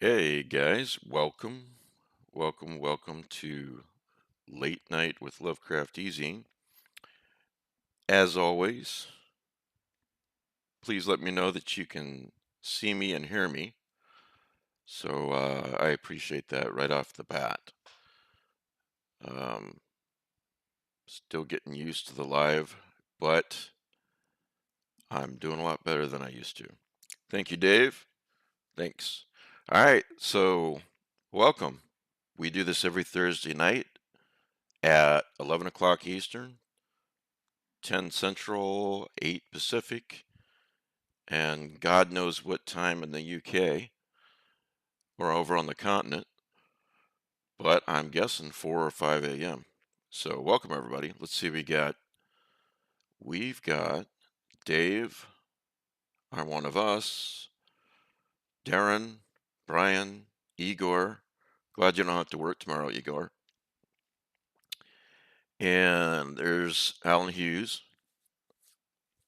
Hey guys, welcome to Late Night with Lovecraft eZine. As always, please let me know that you can see me and hear me. So I appreciate that right off the bat. Um, Still getting used to the live, but I'm doing a lot better than I used to. Thank you, Dave. Thanks. All right, so welcome. We do this every Thursday night at 11 o'clock Eastern, 10 Central, 8 Pacific, and God knows what time in the UK or over on the continent, but I'm guessing 4 or 5 a.m. So welcome everybody. Let's see we've got Dave, are one of us, Darren, Brian, Igor. Glad you don't have to work tomorrow, Igor. And there's Alan Hughes,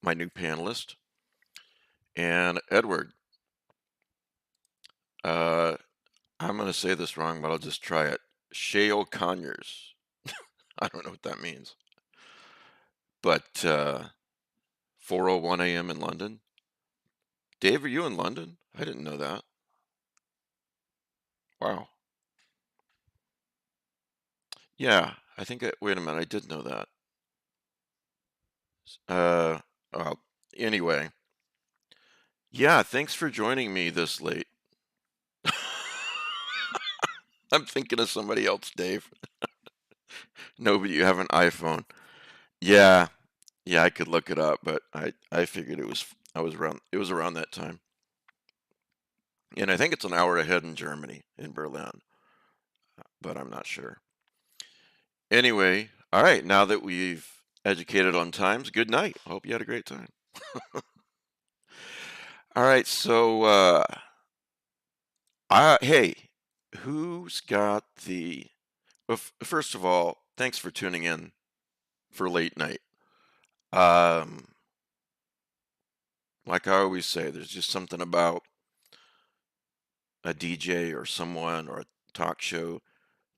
my new panelist, and Edward. Uh, I'm going to say this wrong, but I'll just try it. Shale Conyers. I don't know what that means. But 4:01 a.m. in London. Dave, are you in London? I didn't know that. Wow. Yeah, I think wait a minute, I did know that. Uh, well, anyway, yeah, thanks for joining me this late. I'm thinking of somebody else, Dave. No, but you have an iPhone. Yeah, yeah, I could look it up, but I figured I was around it was around that time. And I think it's an hour ahead in Germany, in Berlin, but I'm not sure. Anyway, all right, now that we've educated on times, good night. I hope you had a great time. All right, so hey, who's got the first of all, thanks for tuning in for late night. Um, like I always say, there's just something about a DJ or someone or a talk show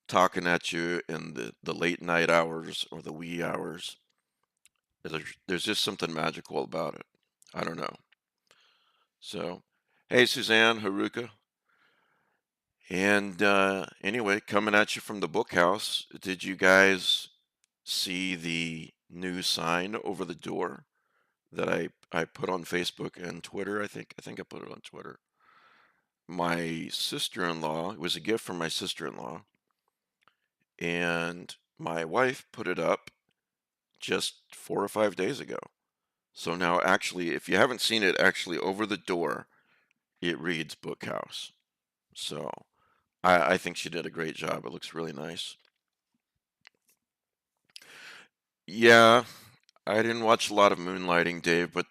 talking at you in the late night hours or the wee hours. There's just something magical about it. I don't know. So, hey, Suzanne, Haruka. And anyway, coming at you from the BookHouse, did you guys see the new sign over the door that I put on Facebook and Twitter? I think I put it on Twitter. My sister-in-law, it was a gift from my sister-in-law, and my wife put it up just 4 or 5 days ago. So now actually, if you haven't seen it, actually over the door, it reads BookHouse. So I think she did a great job. It looks really nice. Yeah, I didn't watch a lot of Moonlighting, Dave, but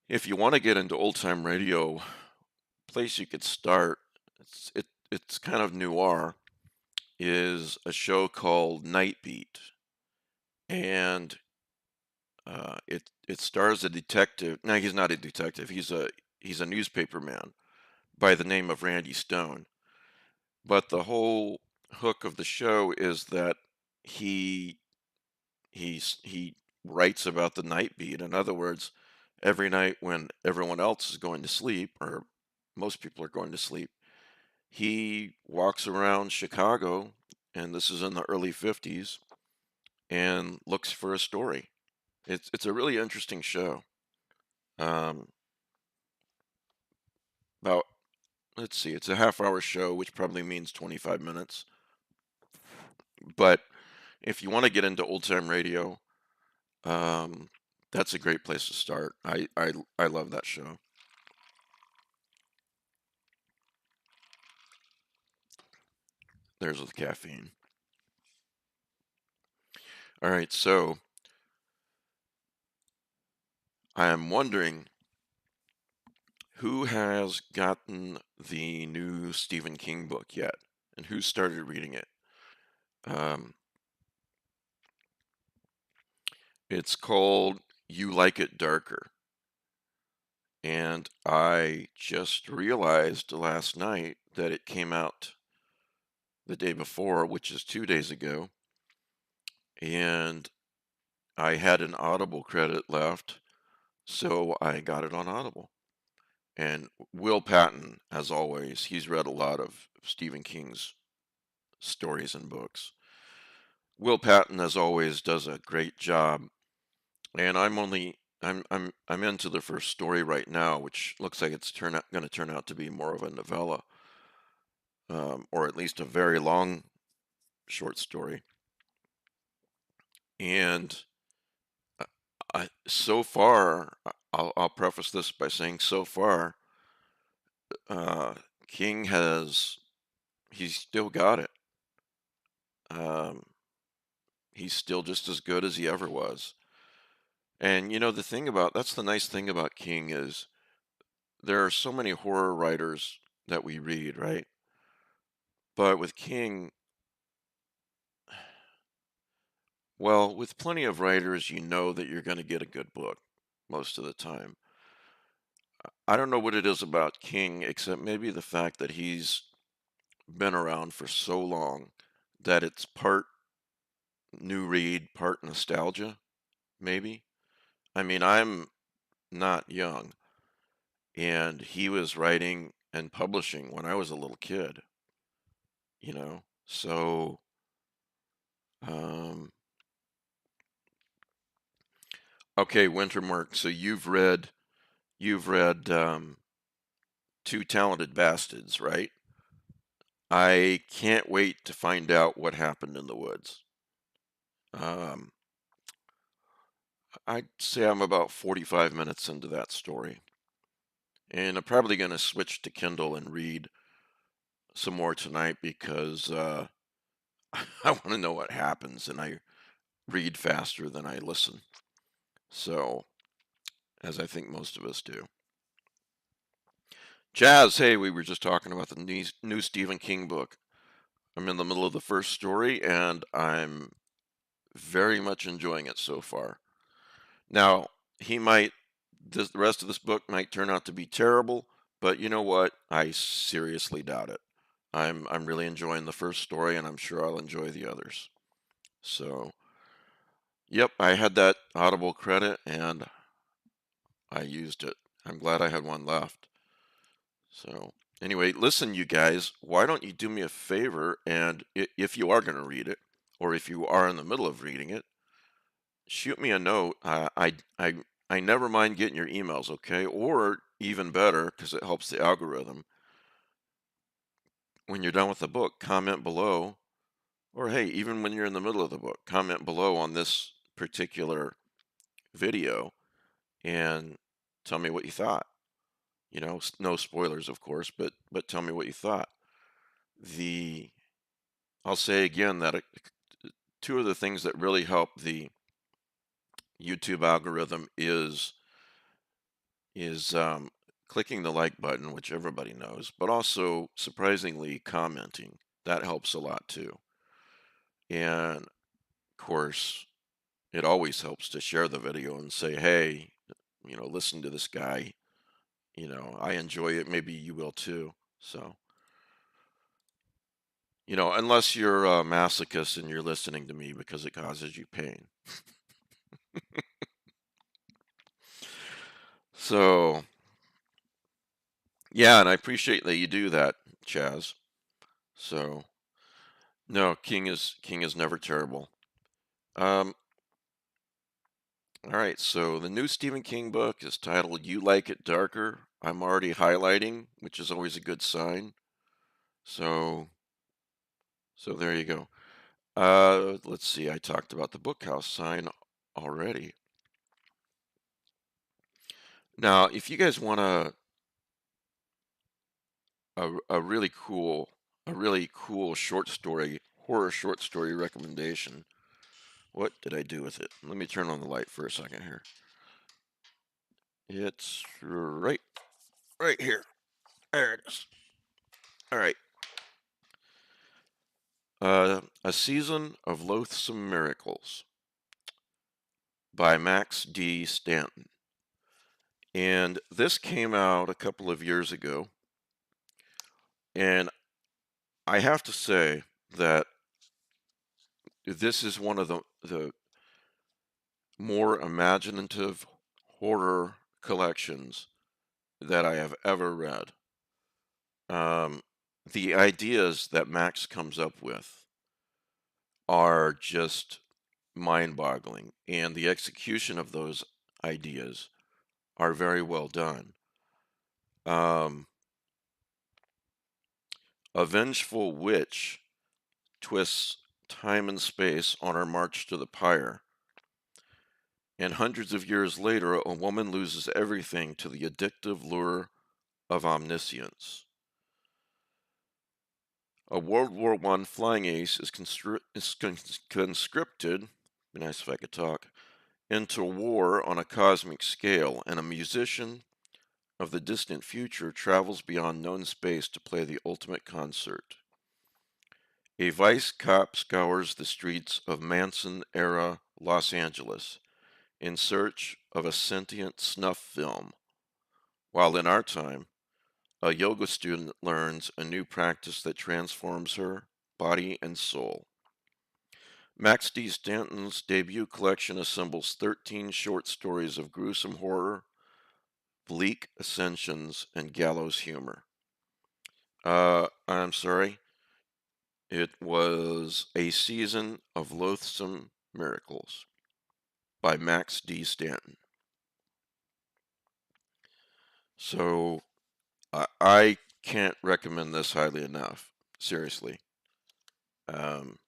if you want to get into old time radio, place you could start, it's kind of noir, is a show called Night Beat. And it stars a detective. No, he's not a detective. He's a newspaper man by the name of Randy Stone. But the whole hook of the show is that he he writes about the night beat. In other words, every night when everyone else is going to sleep, or most people are going to sleep, he walks around Chicago, and this is in the early 50s, and looks for a story. It's a really interesting show. Um, about let's see, it's a half-hour show, which probably means 25 minutes. But if you want to get into old time radio, um, that's a great place to start. I love that show. There's the caffeine. All right, so I am wondering who has gotten the new Stephen King book yet, and who started reading it. Um, it's called You Like It Darker, And I just realized last night that it came out the day before, which is 2 days ago, and I had an Audible credit left, so I got it on Audible. And Will Patton, as always, he's read a lot of Stephen King's stories and books. Will Patton, as always, does a great job. And I'm into the first story right now, which looks like it's going to turn out to be more of a novella, or at least a very long short story. And so far, I'll preface this by saying, so far, uh, King he's still got it. Um, he's still just as good as he ever was. And that's the nice thing about King is there are so many horror writers that we read, right? But with King, well, with plenty of writers, you know that you're going to get a good book most of the time. I don't know what it is about King, except maybe the fact that he's been around for so long that it's part new read, part nostalgia, maybe. I mean, I'm not young, and he was writing and publishing when I was a little kid, you know? So, um, okay, Wintermark, so you've read Two Talented Bastards, right? I can't wait to find out what happened in the woods. Um, I'd say I'm about 45 minutes into that story. And I'm probably going to switch to Kindle and read some more tonight because I want to know what happens and I read faster than I listen. So, as I think most of us do. Jazz, hey, we were just talking about the new Stephen King book. I'm in the middle of the first story and I'm very much enjoying it so far. Now, he might, the rest of this book might turn out to be terrible, but you know what? I seriously doubt it. I'm really enjoying the first story, and I'm sure I'll enjoy the others. So, yep, I had that Audible credit, and I used it. I'm glad I had one left. So, anyway, listen, you guys, why don't you do me a favor, and if you are going to read it, or if you are in the middle of reading it, shoot me a note. I never mind getting your emails, okay? Or even better, because it helps the algorithm. When you're done with the book, comment below. Or hey, even when you're in the middle of the book, comment below on this particular video and tell me what you thought. No spoilers, of course, but tell me what you thought. The I'll say again that two of the things that really help the YouTube algorithm is clicking the like button, which everybody knows, but also surprisingly commenting. That helps a lot too. And of course, it always helps to share the video and say, hey, listen to this guy. I enjoy it. Maybe you will too. So, unless you're a masochist and you're listening to me because it causes you pain. So, yeah, and I appreciate that you do that, Chaz. So, no, King is never terrible. Um, all right, so the new Stephen King book is titled You Like It Darker. I'm already highlighting, which is always a good sign. So there you go. Let's see, I talked about the BookHouse sign already. Now, if you guys want a really cool short story, horror short story recommendation, what did I do with it? Let me turn on the light for a second here. It's right here. There it is. All right. A Season of Loathsome Miracles by Max D. Stanton. And this came out a couple of years ago, and I have to say that this is one of the more imaginative horror collections that I have ever read. Um, the ideas that Max comes up with are just mind-boggling, and the execution of those ideas are very well done. Um, a vengeful witch twists time and space on her march to the pyre, and hundreds of years later, a woman loses everything to the addictive lure of omniscience. A World War I flying ace is conscripted, be nice if I could talk, into war on a cosmic scale, and a musician of the distant future travels beyond known space to play the ultimate concert. A vice cop scours the streets of Manson-era Los Angeles in search of a sentient snuff film, while in our time, a yoga student learns a new practice that transforms her body and soul. Max D. Stanton's debut collection assembles 13 short stories of gruesome horror, bleak ascensions, and gallows humor. I'm sorry. It was A Season of Loathsome Miracles by Max D. Stanton. So I can't recommend this highly enough. Seriously. Um,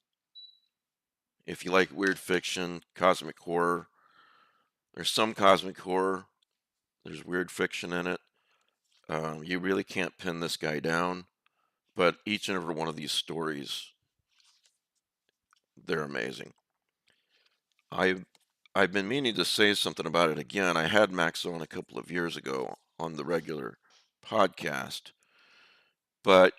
if you like weird fiction, cosmic horror, there's some cosmic horror, there's weird fiction in it. You really can't pin this guy down, but each and every one of these stories, they're amazing. I I've been meaning to say something about it again. I had Max on a couple of years ago on the regular podcast, but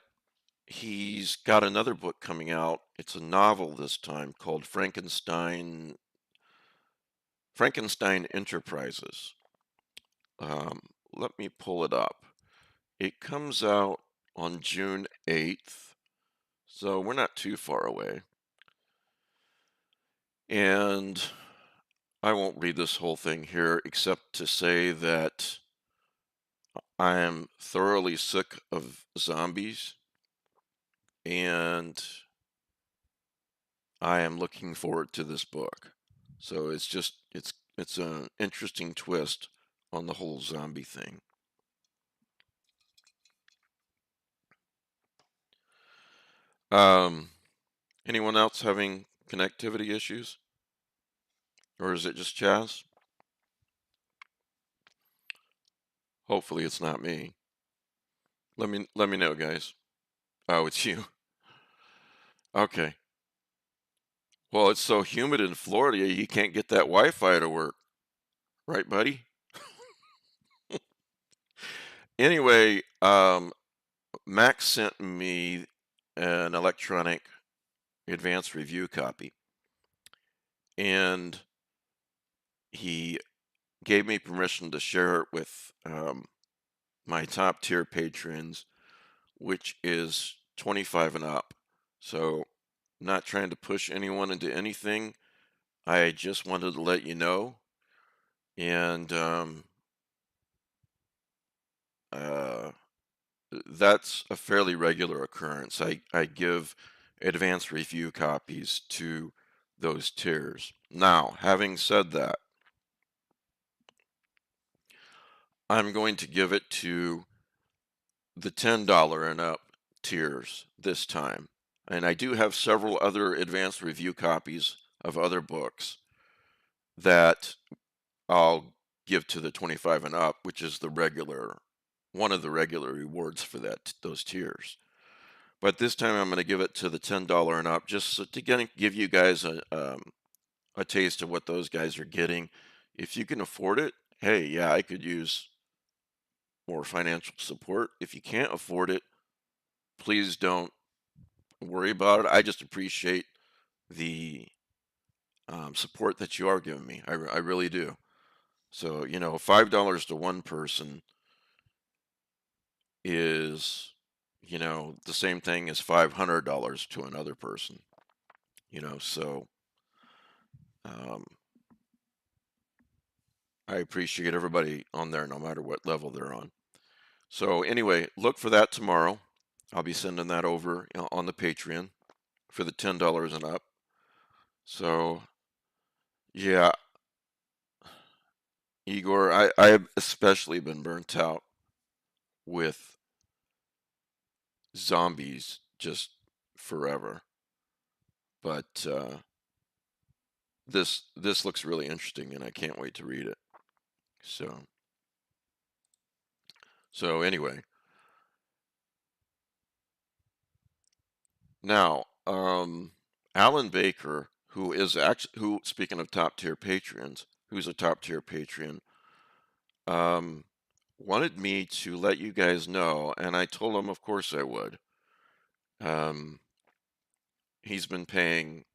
he's got another book coming out. It's a novel this time called Frankenstein Enterprises. Um, Let me pull it up. It comes out on June 8th, so we're not too far away. And I won't read this whole thing here except to say that I am thoroughly sick of zombies, and I am looking forward to this book. So it's an interesting twist on the whole zombie thing. Um, Anyone else having connectivity issues, or is it just Chaz? Hopefully, it's not me. Let me know, guys. Oh, it's you. Okay. Well, it's so humid in Florida, you can't get that Wi-Fi to work, right, buddy? Anyway, Max sent me an electronic advanced review copy, and he gave me permission to share it with my top tier patrons, which is 25 and up. So, not trying to push anyone into anything. I just wanted to let you know, and uh, that's a fairly regular occurrence. I give advanced review copies to those tiers. Now, having said that, I'm going to give it to the $10 and up tiers this time. And I do have several other advanced review copies of other books that I'll give to the 25 and up, which is the regular one of the regular rewards for those tiers. But this time I'm going to give it to the $10 and up, just so to give you guys a taste of what those guys are getting. If you can afford it, hey, yeah, I could use more financial support. If you can't afford it, please don't worry about it. I just appreciate the support that you are giving me. I really do. So, $5 to one person is, the same thing as $500 to another person, so um, I appreciate everybody on there no matter what level they're on. So anyway, look for that tomorrow. I'll be sending that over on the Patreon for the $10 and up. So yeah, Igor, I have especially been burnt out with zombies just forever. But this looks really interesting, and I can't wait to read it. So anyway, now Alan Baker, who speaking of top tier patrons, who's a top tier patron, um, wanted me to let you guys know, and I told him, of course I would. Um, he's been paying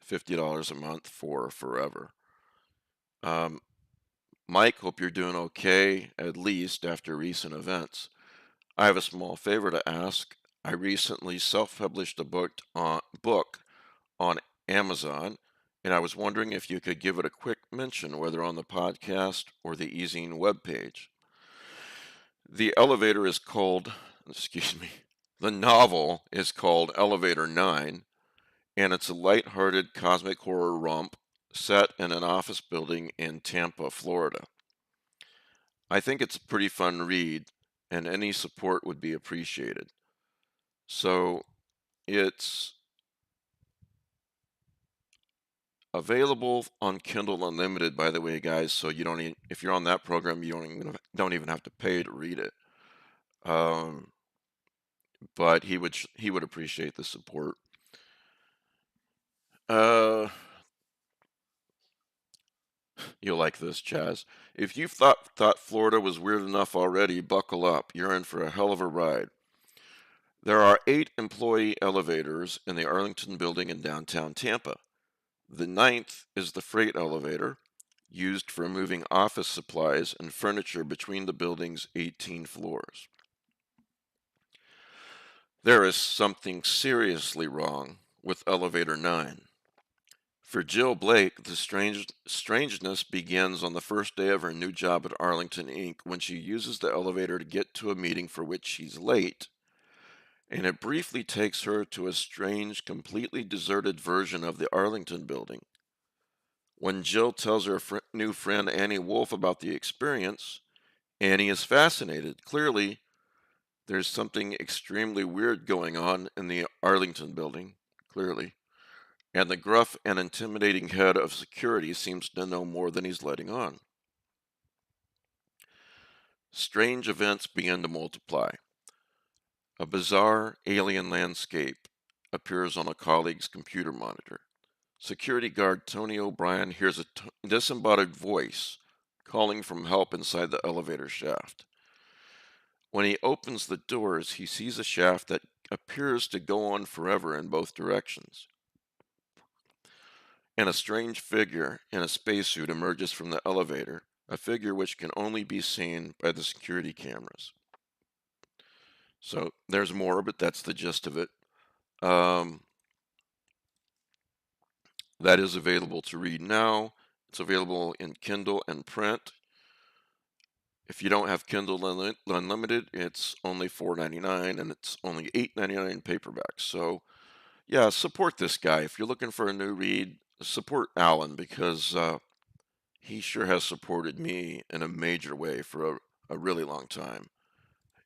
$50 a month for forever. Um, Mike, hope you're doing okay, at least after recent events. I have a small favor to ask. I recently self-published a book on Amazon, and I was wondering if you could give it a quick mention, whether on the podcast or the eZine webpage. The elevator is called, excuse me, the novel is called Elevator 9, and it's a light-hearted cosmic horror romp set in an office building in Tampa, Florida. I think it's a pretty fun read, and any support would be appreciated. So it's available on Kindle Unlimited, by the way, guys. So you don't even, if you're on that program, you don't even have to pay to read it. Um, but he would appreciate the support. Uh, you'll like this, Chaz. If you thought Florida was weird enough already, buckle up. You're in for a hell of a ride. There are 8 employee elevators in the Arlington building in downtown Tampa. The ninth is the freight elevator, used for moving office supplies and furniture between the building's 18 floors. There is something seriously wrong with elevator 9. For Jill Blake, the strangeness begins on the first day of her new job at Arlington Inc. when she uses the elevator to get to a meeting for which she's late, and it briefly takes her to a strange, completely deserted version of the Arlington building. When Jill tells her new friend Annie Wolf about the experience, Annie is fascinated. Clearly, there's something extremely weird going on in the Arlington building, clearly, and the gruff and intimidating head of security seems to know more than he's letting on. Strange events begin to multiply. A bizarre alien landscape appears on a colleague's computer monitor. Security guard Tony O'Brien hears a disembodied voice calling for help inside the elevator shaft. When he opens the doors, he sees a shaft that appears to go on forever in both directions, and a strange figure in a spacesuit emerges from the elevator, a figure which can only be seen by the security cameras. So there's more, but that's the gist of it. Um, that is available to read now. It's available in Kindle and print. If you don't have Kindle Unlimited, it's only $4.99, and it's only $8.99 in paperback. So yeah, support this guy. If you're looking for a new read, support Alan, because he sure has supported me in a major way for a really long time,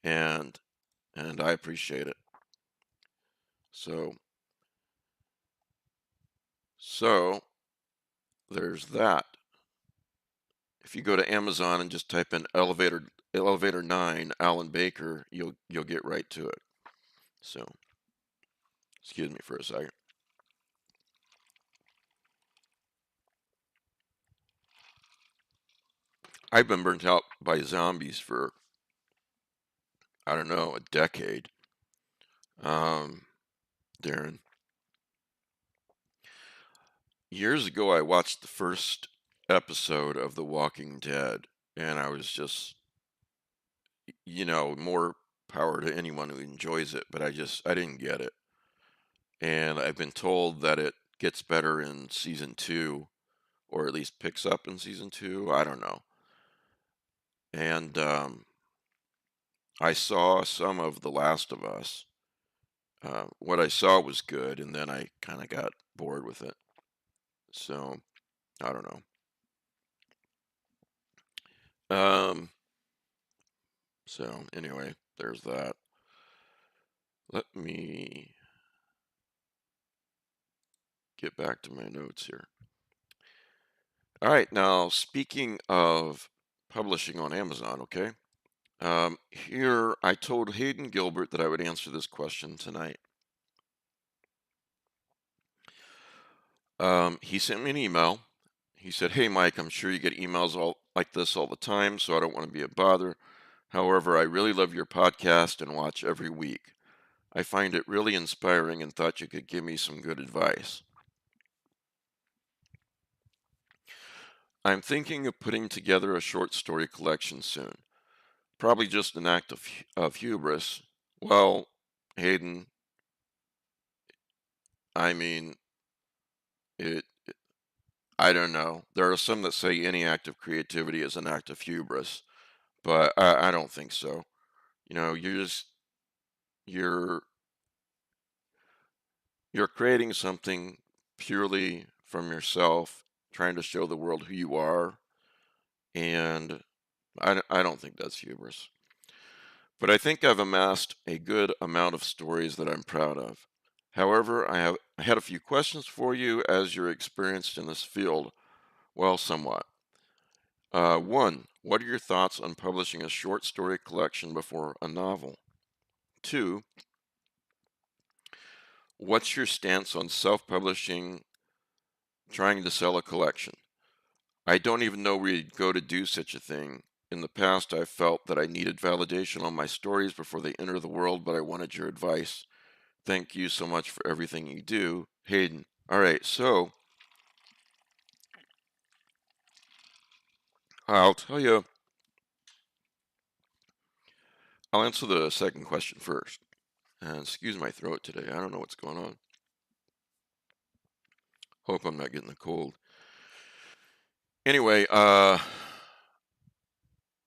and I appreciate it. So so there's that. If you go to Amazon and just type in elevator 9 Alan Baker, you'll get right to it. So excuse me for a second. I've been burnt out by zombies for, I don't know, a decade. Darren, years ago I watched the first episode of The Walking Dead, and I was just, more power to anyone who enjoys it, but I didn't get it. And I've been told that it gets better in season 2, or at least picks up in season 2. I don't know. And I saw some of The Last of Us. What I saw was good, and then I kind of got bored with it. So I don't know. Um, so anyway, there's that. Let me get back to my notes here. All right, now speaking of publishing on Amazon, okay? Here I told Hayden Gilbert that I would answer this question tonight. He sent me an email. He said, "Hey Mike, I'm sure you get emails all like this all the time, so I don't want to be a bother. However, I really love your podcast and watch every week. I find it really inspiring and thought you could give me some good advice. I'm thinking of putting together a short story collection soon. Probably just an act of hubris. Well, Hayden, I mean, it, I don't know. There are some that say any act of creativity is an act of hubris, but I don't think so. You're you're creating something purely from yourself, trying to show the world who you are, and I don't think that's hubris. But I think I've amassed a good amount of stories that I'm proud of. However, I had a few questions for you as you're experienced in this field. Well, somewhat. One, what are your thoughts on publishing a short story collection before a novel? Two, what's your stance on self-publishing, trying to sell a collection? I don't even know where you'd go to do such a thing. In the past, I felt that I needed validation on my stories before they enter the world, but I wanted your advice. Thank you so much for everything you do, Hayden. All right, so I'll tell you, I'll answer the second question first. And excuse my throat today. I don't know what's going on. Hope I'm not getting the cold. Anyway,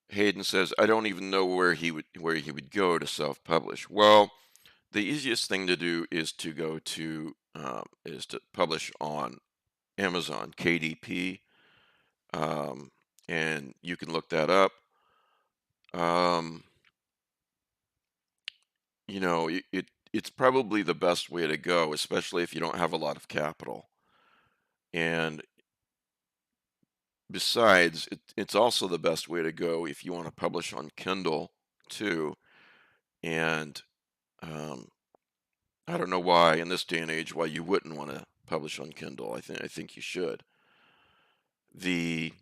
Hayden says I don't even know where he would go to self-publish. Well, the easiest thing to do is to go to is to publish on Amazon KDP, um, and you can look that up. Um, it's probably the best way to go, especially if you don't have a lot of capital. And besides, it's also the best way to go if you want to publish on Kindle too. And um, I don't know why in this day and age why you wouldn't want to publish on Kindle. I think you should. The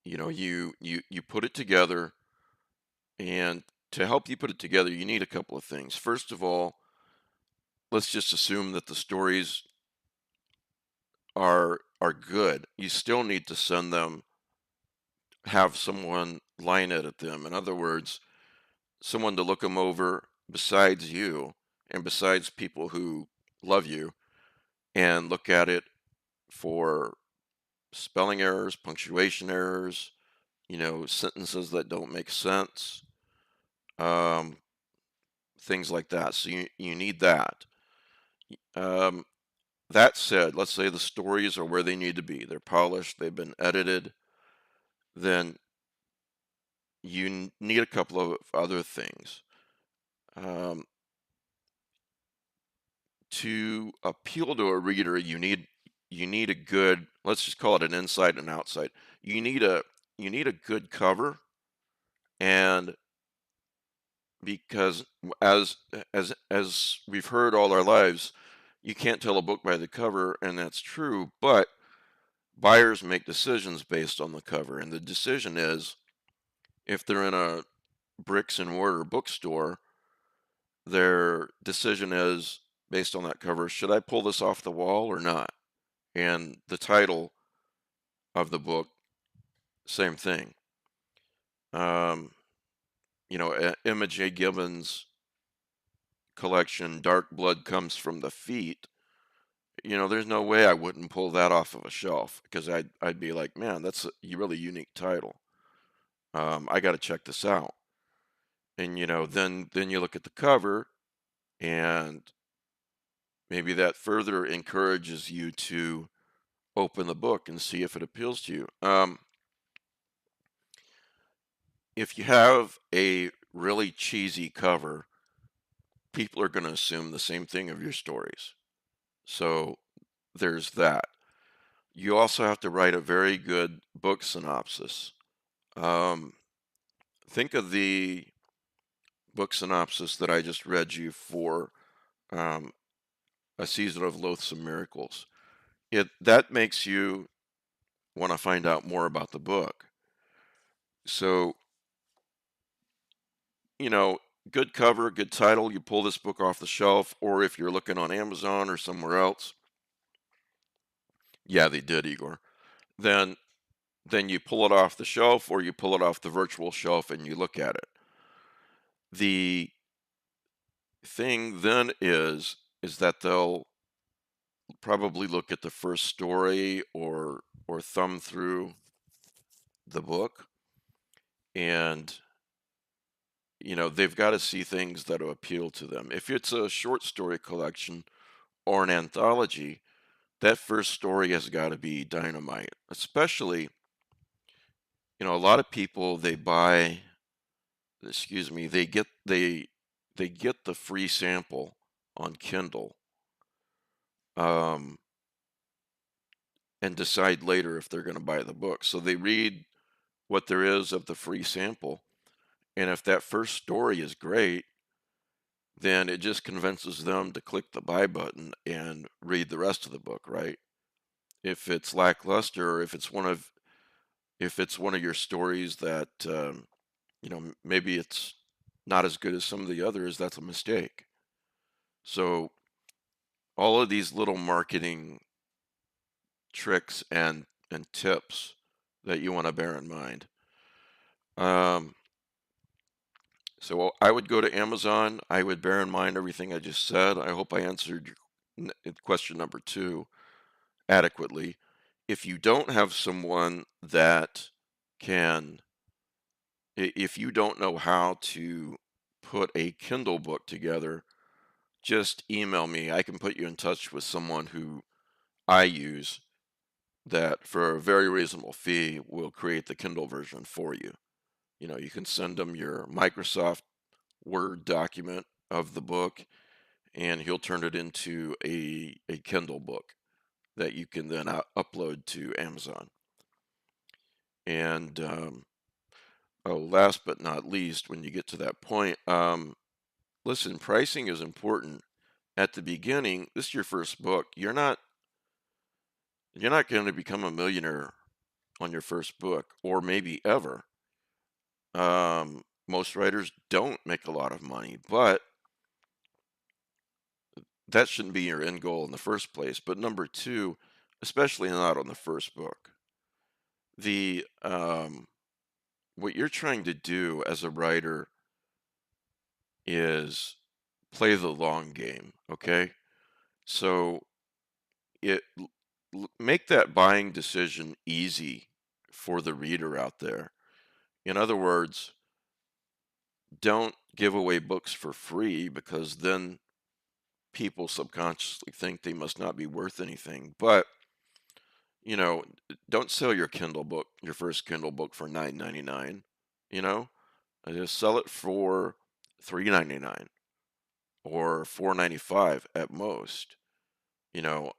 you put it together, and to help you put it together, you need a couple of things. First of all, let's just assume that the stories are good. You still need to send them, have someone line edit them. In other words, someone to look them over besides you and besides people who love you and look at it for spelling errors, punctuation errors, sentences that don't make sense, um, things like that. So you need that. Um, that said, let's say the stories are where they need to be. They're polished, they've been edited, then need a couple of other things. Um, to appeal to a reader, you need a good, let's just call it an inside and outside. You need a good cover, and because as we've heard all our lives, you can't tell a book by the cover, and that's true, but buyers make decisions based on the cover, and the decision is if they're in a bricks and mortar bookstore, their decision is based on that cover, should I pull this off the wall or not? And the title of the book, same thing. Um, Emma J. Gibbons' collection, Dark Blood Comes from the Feet. There's no way I wouldn't pull that off of a shelf because I'd be like, man, that's a really unique title. I got to check this out. And then you look at the cover, and maybe that further encourages you to open the book and see if it appeals to you. If you have a really cheesy cover, people are going to assume the same thing of your stories. So there's that. You also have to write a very good book synopsis. Um, think of the book synopsis that I just read you for um, A Season of Loathsome Miracles. That makes you want to find out more about the book. So, you know, good cover, good title, you pull this book off the shelf, or if you're looking on Amazon or somewhere else, yeah, they did, Igor. Then you pull it off the shelf or you pull it off the virtual shelf and you look at it. The thing then is that they'll probably look at the first story or thumb through the book, and they've got to see things that will appeal to them. If it's a short story collection or an anthology, that first story has got to be dynamite. Especially, a lot of people, they get the free sample on Kindle, um, and decide later if they're going to buy the book. So they read what there is of the free sample, and if that first story is great, then it just convinces them to click the buy button and read the rest of the book, right? If it's lackluster, or if it's one of your stories that maybe it's not as good as some of the others, that's a mistake. So all of these little marketing tricks and tips that you want to bear in mind. Um, so I would go to Amazon. I would bear in mind everything I just said. I hope I answered your question number two adequately. If you don't have someone that can, if you don't know how to put a Kindle book together, just email me. I can put you in touch with someone who I use that for a very reasonable fee will create the Kindle version for you. You can send them your Microsoft Word document of the book, and he'll turn it into a Kindle book that you can then upload to Amazon. And last but not least, when you get to that point, listen, pricing is important. At the beginning, this is your first book. You're not going to become a millionaire on your first book, or maybe ever. Most writers don't make a lot of money, but that shouldn't be your end goal in the first place. But number two, especially not on the first book, the what you're trying to do as a writer is play the long game. Okay, so it make that buying decision easy for the reader out there. In other words, don't give away books for free, because then people subconsciously think they must not be worth anything. But you know, don't sell your Kindle book, your first Kindle book, for $9.99. You know, just sell it for $3.99 or $4.95 at most. You know,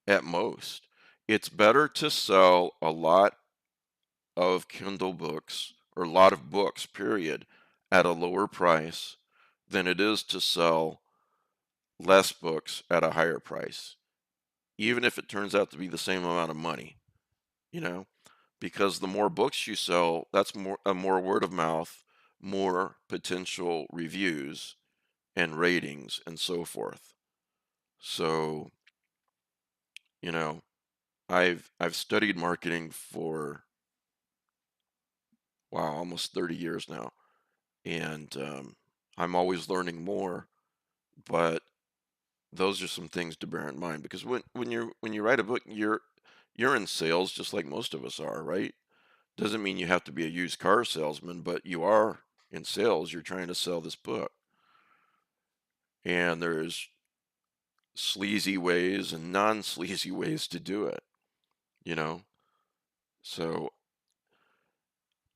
at most, it's better to sell a lot of Kindle books, or a lot of books, period, at a lower price than it is to sell less books at a higher price, even if it turns out to be the same amount of money, you know, because the more books you sell, that's more word of mouth, more potential reviews and ratings and so forth. So, You know, I've studied marketing for, wow, almost 30 years now, and I'm always learning more. But those are some things to bear in mind because when you write a book, you're in sales just like most of us are, right? Doesn't mean you have to be a used car salesman, but you are in sales. You're trying to sell this book, and there's sleazy ways and non-sleazy ways to do it, you know? So,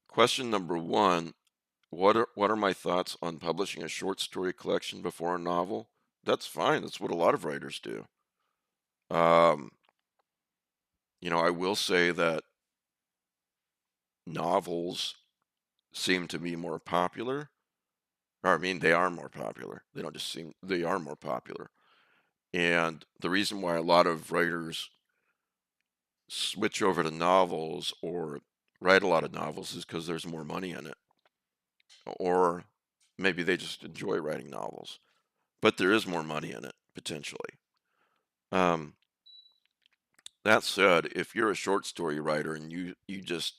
question number one, what are my thoughts on publishing a short story collection before a novel? That's fine. That's what a lot of writers do. Um, I will say that novels seem to be more popular. Or, I mean, they are more popular. They don't just seem, they are more popular. And the reason why a lot of writers switch over to novels or write a lot of novels is because there's more money in it. Or maybe they just enjoy writing novels. But there is more money in it, potentially. Um, that said, if you're a short story writer and you just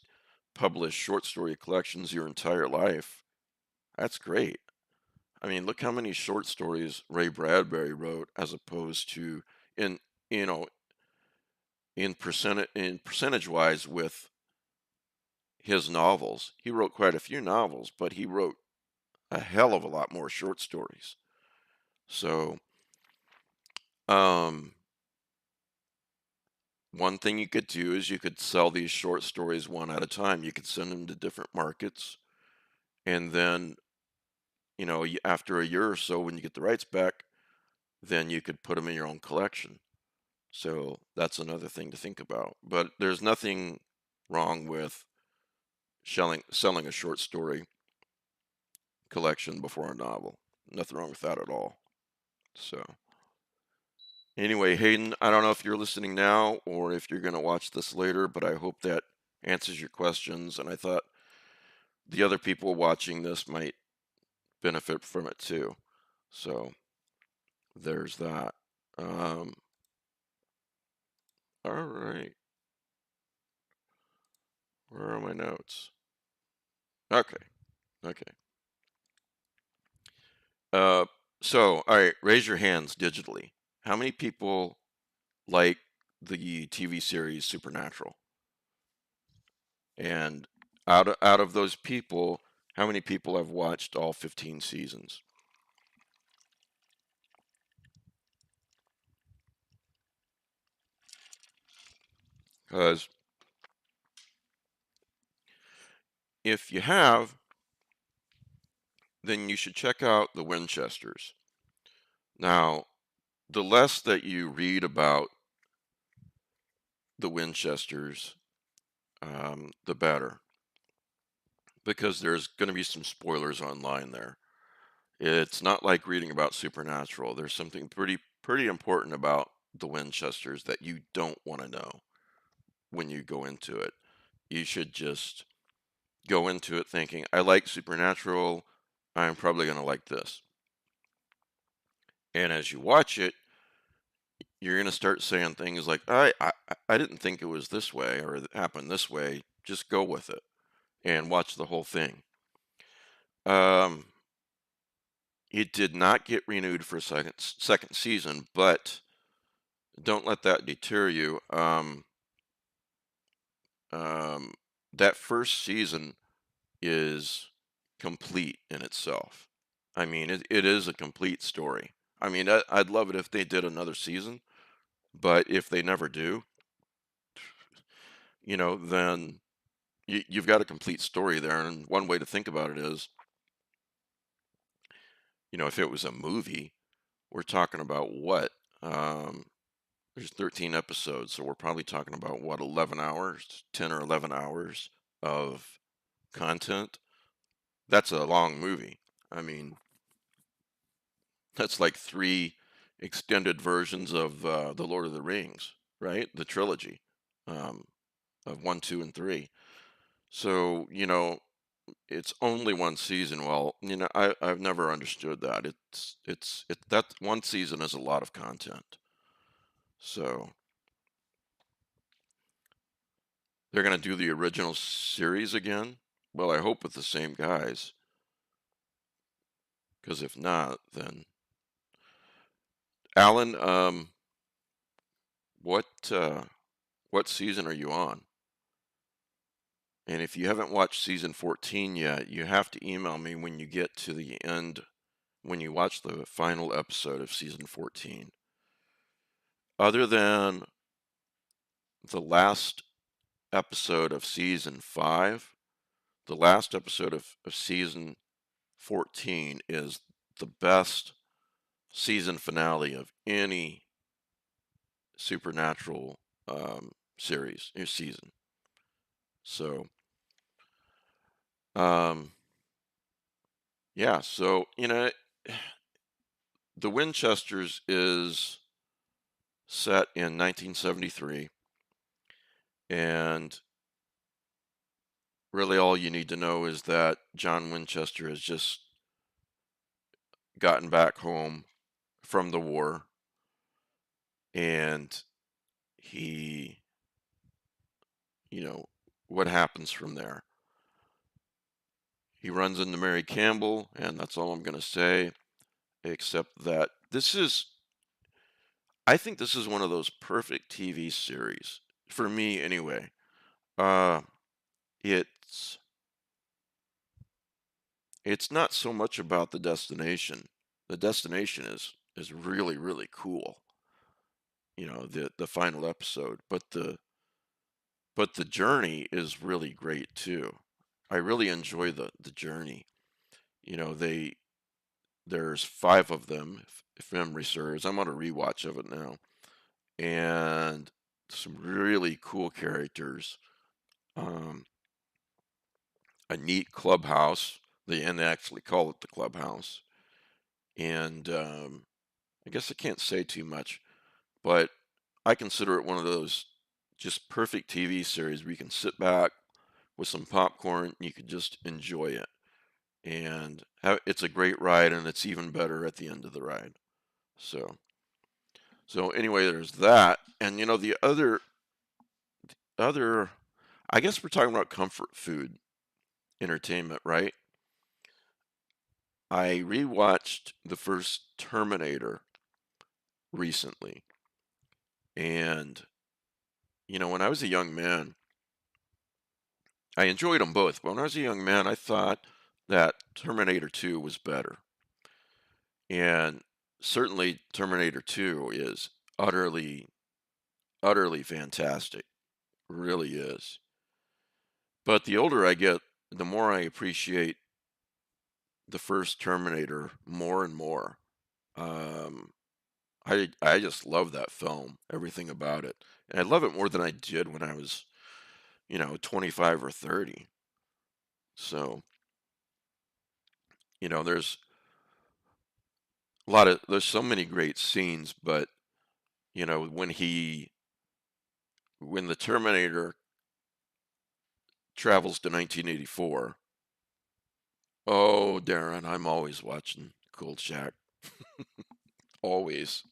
publish short story collections your entire life, that's great. I mean, look how many short stories Ray Bradbury wrote as opposed to in you know in percentage wise with his novels. He wrote quite a few novels, but he wrote a hell of a lot more short stories. So, um, one thing you could do is you could sell these short stories one at a time. You could send them to different markets, and then, after a year or so, when you get the rights back, then you could put them in your own collection. So that's another thing to think about. But there's nothing wrong with selling a short story collection before a novel. Nothing wrong with that at all. So anyway, Hayden, I don't know if you're listening now or if you're going to watch this later, but I hope that answers your questions. And I thought the other people watching this might benefit from it too. So there's that. Um, all right. Where are my notes? Okay. Okay. Uh, all right, raise your hands digitally. How many people like the TV series Supernatural? And out of those people, how many people have watched all 15 seasons? Because if you have, then you should check out the Winchesters. Now, the less that you read about the Winchesters, the better, because there's going to be some spoilers online there. It's not like reading about Supernatural. There's something pretty important about the Winchesters that you don't want to know when you go into it. You should just go into it thinking, I like Supernatural, I'm probably going to like this. And as you watch it, you're going to start saying things like, I didn't think it was this way or it happened this way. Just go with it and watch the whole thing. Um, it did not get renewed for a second season, but don't let that deter you. Um, that first season is complete in itself. I mean, it is a complete story. I mean, I'd love it if they did another season, but if they never do, then you've got a complete story there. And one way to think about it is, if it was a movie, we're talking about what? Um, there's 13 episodes, so we're probably talking about what, 11 hours, 10 or 11 hours of content. That's a long movie. I mean, that's like three extended versions of the Lord of the Rings, right? The trilogy um, of one, two, and three. So it's only one season. Well, I've never understood that. That one season is a lot of content. So They're gonna do the original series again? Well, I hope with the same guys, because if not, then Alan, what, what season are you on? And if you haven't watched season 14 yet, you have to email me when you get to the end, when you watch the final episode of season 14. Other than the last episode of season 5, the last episode of season 14 is the best season finale of any supernatural series or season. So, um, yeah, so, the Winchesters is set in 1973, and really all you need to know is that John Winchester has just gotten back home from the war, and he, you know, what happens from there? He runs into Mary Campbell, and that's all I'm going to say, except that I think this is one of those perfect TV series, for me anyway. Uh, it's it's not so much about the destination. The destination is really, really cool, the final episode, but the journey is really great too. I really enjoy the journey. You know, there's 5 of them, if memory serves. I'm on a rewatch of it now, and some really cool characters. Um, a neat clubhouse. And they actually call it the clubhouse. And I guess I can't say too much, but I consider it one of those just perfect TV series where you can sit back with some popcorn and you can just enjoy it. And it's a great ride, and it's even better at the end of the ride. So, so anyway, there's that. And the other, I guess we're talking about comfort food entertainment, right? I rewatched the first Terminator recently, and when I was a young man, I enjoyed them both. But when I was a young man, I thought that Terminator 2 was better, and certainly Terminator 2 is utterly, utterly fantastic. Really is. But the older I get, the more I appreciate the first Terminator more and more. Um, I just love that film, everything about it. And I love it more than I did when I was, 25 or 30. So, there's there's so many great scenes, but when the Terminator travels to 1984, oh, Darren, I'm always watching Cold Shack. Always.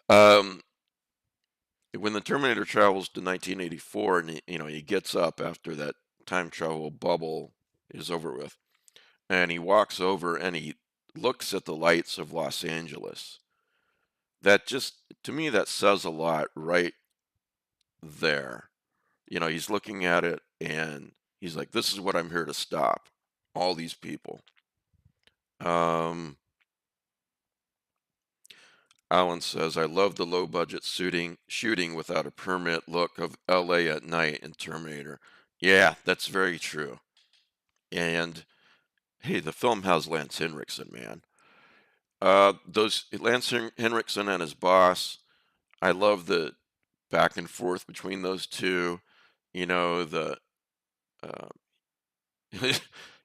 Um, when the Terminator travels to 1984 and he gets up after that time travel bubble is over with, and he walks over and he looks at the lights of Los Angeles. That just, to me, that says a lot right there. He's looking at it and he's like, this is what I'm here to stop. All these people. Um, Alan says, I love the low budget shooting without a permit look of LA at night in Terminator. Yeah, that's very true. And hey, the film has Lance Henriksen, man. Those Henriksen and his boss, I love the back and forth between those two. The uh,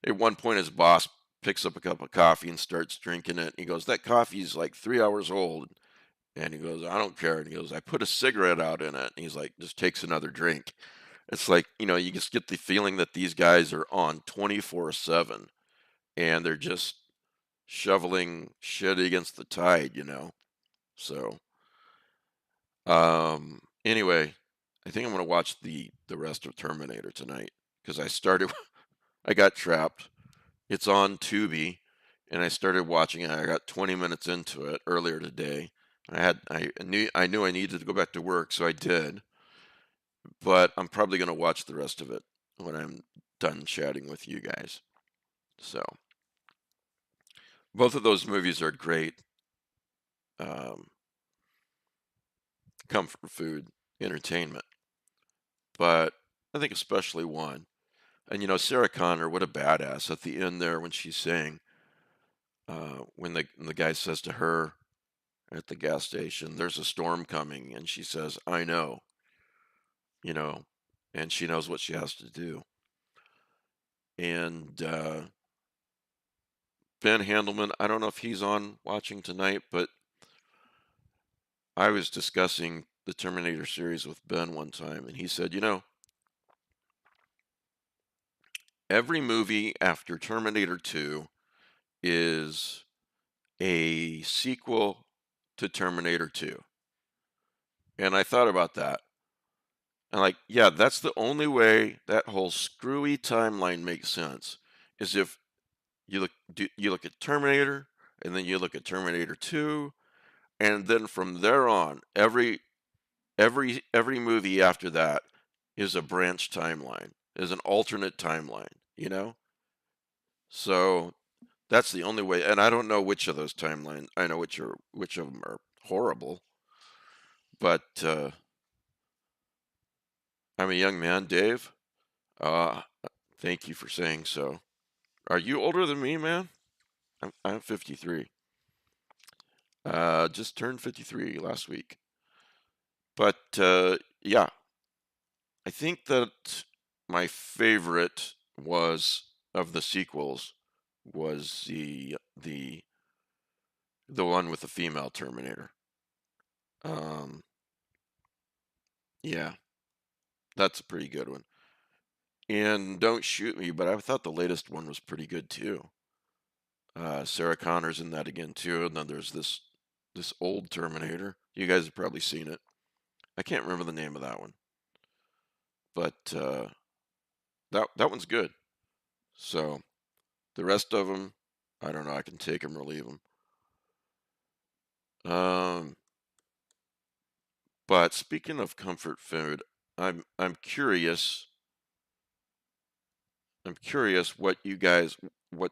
at one point his boss picks up a cup of coffee and starts drinking it. He goes, "That coffee's like 3 hours old." And he goes, "I don't care." And he goes, "I put a cigarette out in it." And he's like, just takes another drink. It's like, you just get the feeling that these guys are on 24/7 and they're just shoveling shit against the tide. So, anyway, I think I'm gonna watch the rest of Terminator tonight because I started. I got trapped. It's on Tubi, and I started watching it. I got 20 minutes into it earlier today. I knew I needed to go back to work, so I did. But I'm probably gonna watch the rest of it when I'm done chatting with you guys. So both of those movies are great um, comfort food entertainment, but I think especially one. And Sarah Connor, what a badass at the end there when she's saying, when the guy says to her at the gas station, "There's a storm coming," and she says, "I know," you know, and she knows what she has to do. And Ben Handelman, I don't know if he's on watching tonight, but I was discussing the Terminator series with Ben one time, and he said, every movie after Terminator 2 is a sequel to Terminator 2. And I thought about that. And like, yeah, that's the only way that whole screwy timeline makes sense is if you look at Terminator and then you look at Terminator 2 and then from there on every movie after that is a branch timeline, is an alternate timeline, you know? So that's the only way, and I don't know which of those timelines. I know which of them are horrible, but I'm a young man, Dave. Uh, Thank you for saying so. Are you older than me, man? I'm 53. Just turned 53 last week. But yeah, I think that my favorite was of the sequels was the one with the female Terminator. Um, yeah, that's a pretty good one. And don't shoot me, but I thought the latest one was pretty good too. Sarah Connor's in that again too, and then there's this old Terminator. You guys have probably seen it. I can't remember the name of that one, but that one's good. So the rest of them, I don't know. I can take them or leave them. Um, but speaking of comfort food, I'm curious. I'm curious what you guys what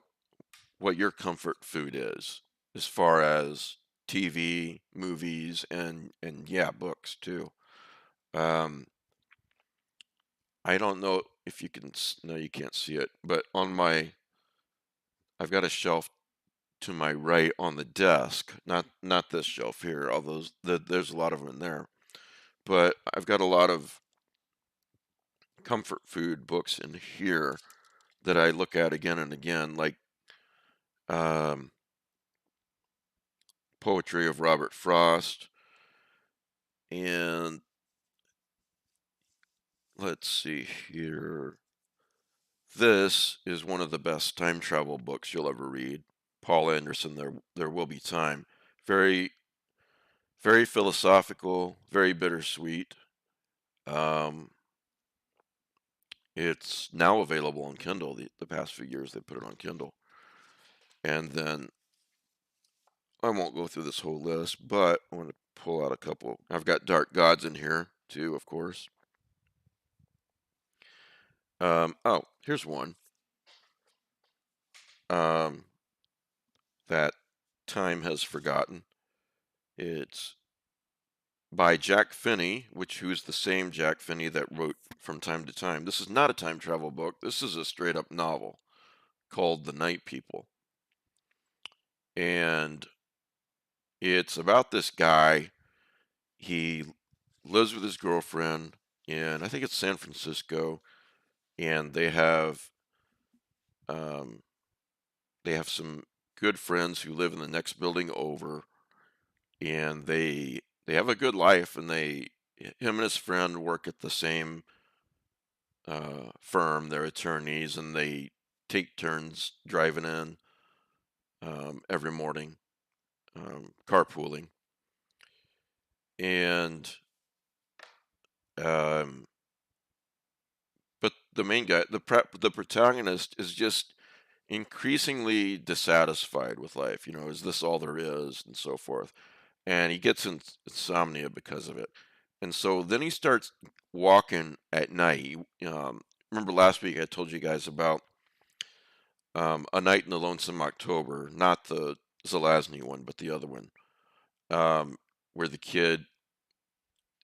what your comfort food is as far as TV, movies, and yeah, books too. Um, I don't know if you can. No, you can't see it, but I've got a shelf to my right on the desk. Not this shelf here, although there's a lot of them in there. But I've got a lot of comfort food books in here that I look at again and again, like um, poetry of Robert Frost, and let's see here. This is one of the best time travel books you'll ever read. Paul Anderson, There Will Be Time. Very, very philosophical, very bittersweet. Um, it's now available on Kindle. The past few years they put it on Kindle. And then I won't go through this whole list, but I want to pull out a couple. I've got Dark Gods in here too, of course. Oh, here's one. Um, that time has forgotten. It's by Jack Finney, who's the same Jack Finney that wrote From Time to Time. This is not a time travel book. This is a straight up novel called The Night People. And it's about this guy. He lives with his girlfriend in, I think it's San Francisco, and um, they have some good friends who live in the next building over, and they have a good life, and him and his friend work at the same firm. They're attorneys, and they take turns driving in every morning, carpooling. And Um, but the main guy, the protagonist, is just increasingly dissatisfied with life. Is this all there is, and so forth. And he gets insomnia because of it. And so then he starts walking at night. Remember last week I told you guys about A Night in the Lonesome October, not the Zelazny one, but the other one, where the kid,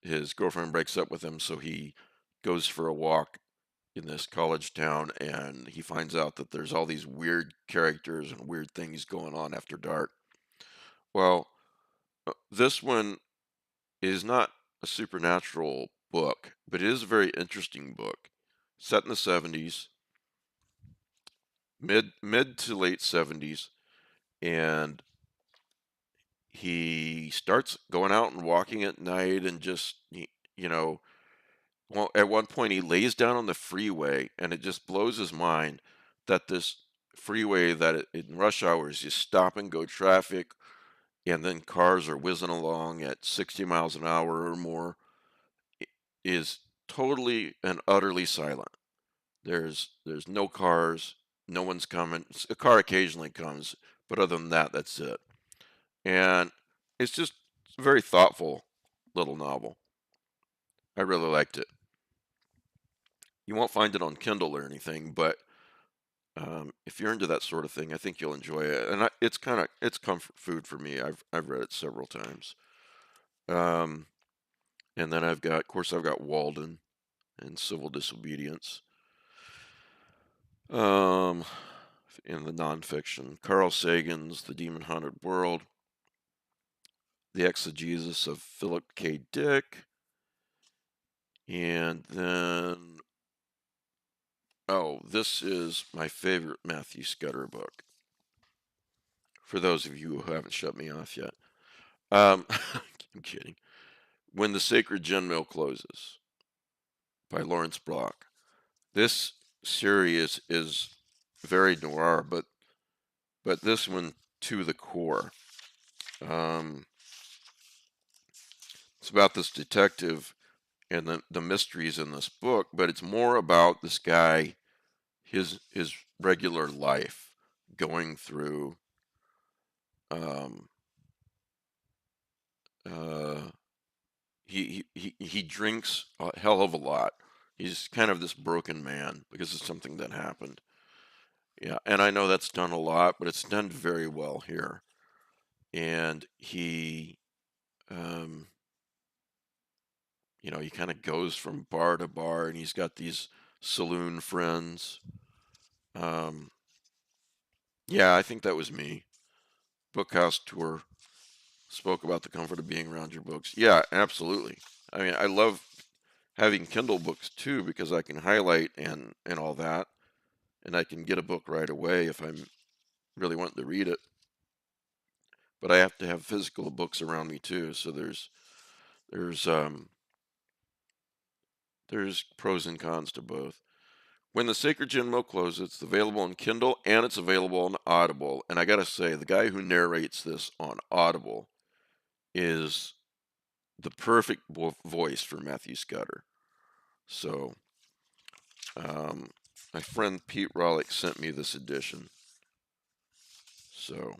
his girlfriend breaks up with him, so he goes for a walk in this college town, and he finds out that there's all these weird characters and weird things going on after dark. Well, this one is not a supernatural book, but it is a very interesting book. Set in the 70s, mid to late 70s, and he starts going out and walking at night and just you know, well, at one point he lays down on the freeway, and it just blows his mind that this freeway that in rush hour is just stop and go traffic, and then cars are whizzing along at 60 miles an hour or more, i- is totally and utterly silent. There's no cars, no one's coming. A car occasionally comes, but other than that, that's it. And it's just a very thoughtful little novel. I really liked it. You won't find it on Kindle or anything, but if you're into that sort of thing, I think you'll enjoy it. And it's comfort food for me. I've read it several times. Um, and then of course, I've got Walden and Civil Disobedience. Um, in the nonfiction, Carl Sagan's The Demon Haunted World, The Exegesis of Philip K. Dick, and then, oh, this is my favorite Matthew Scudder book, for those of you who haven't shut me off yet. I'm kidding. When the Sacred Gin Mill Closes by Lawrence Block. This series is very noir, but this one to the core. Um, it's about this detective and the mysteries in this book, but it's more about this guy, his regular life, going through um, uh, he drinks a hell of a lot. He's kind of this broken man because of something that happened. Yeah, and I know that's done a lot, but it's done very well here. And um, he kind of goes from bar to bar, and he's got these saloon friends. Um, yeah, I think that was me. BookHouse tour spoke about the comfort of being around your books. Yeah, absolutely. I mean, I love having Kindle books too because I can highlight and all that, and I can get a book right away if I'm really wanting to read it. But I have to have physical books around me too. So there's um there's pros and cons to both. When the Sacred Gin Mill closes, it's available on Kindle and it's available on Audible. And I gotta say, the guy who narrates this on Audible is the perfect voice for Matthew Scudder. So, um, my friend Pete Rollick sent me this edition. So,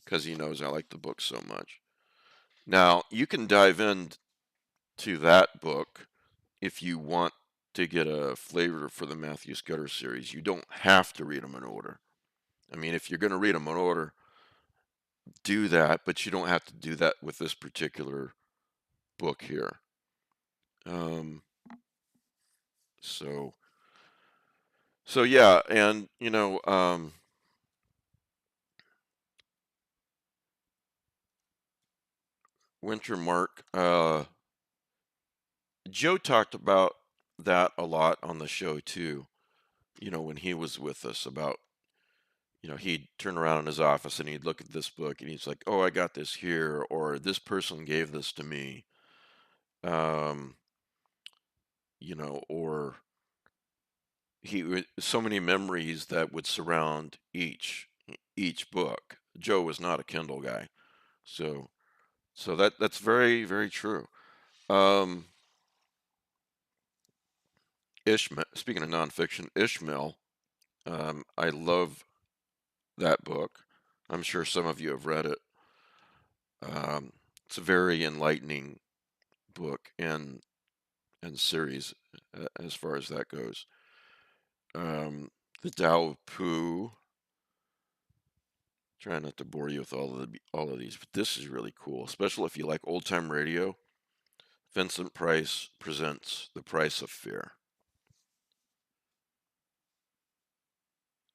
because he knows I like the book so much. Now, you can dive into that book if you want to get a flavor for the Matthew Scudder series. You don't have to read them in order. I mean, if you're going to read them in order, do that, but you don't have to do that with this particular book here. Um, so, so yeah, and Winter Mark, Joe talked about that a lot on the show too. When he was with us about, he'd turn around in his office and he'd look at this book and he's like, "Oh, I got this here," or "This person gave this to me." Um, or so many memories that would surround each book. Joe was not a Kindle guy, so So that's very, very true. Um, Ishmael, speaking of nonfiction, Ishmael, I love that book. I'm sure some of you have read it. Um, it's a very enlightening book and series as far as that goes. The Tao of Pooh. Try not to bore you with all of these, but this is really cool, especially if you like old time radio. Vincent Price presents The Price of Fear.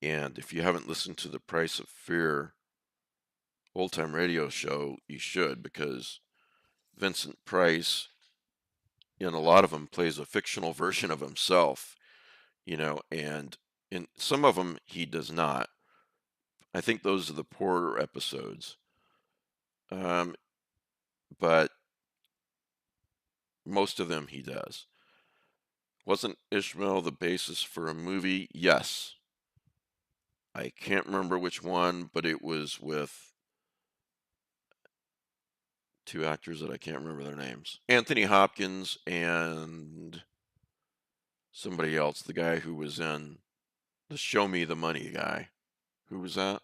And if you haven't listened to the Price of Fear old time radio show, you should, because Vincent Price, in a lot of them, plays a fictional version of himself, and in some of them he does not. I think those are the poorer episodes. Um, but most of them he does. Wasn't Ishmael the basis for a movie? Yes. I can't remember which one, but it was with two actors that I can't remember their names. Anthony Hopkins and somebody else, the guy who was in the Show Me the Money guy. Who was that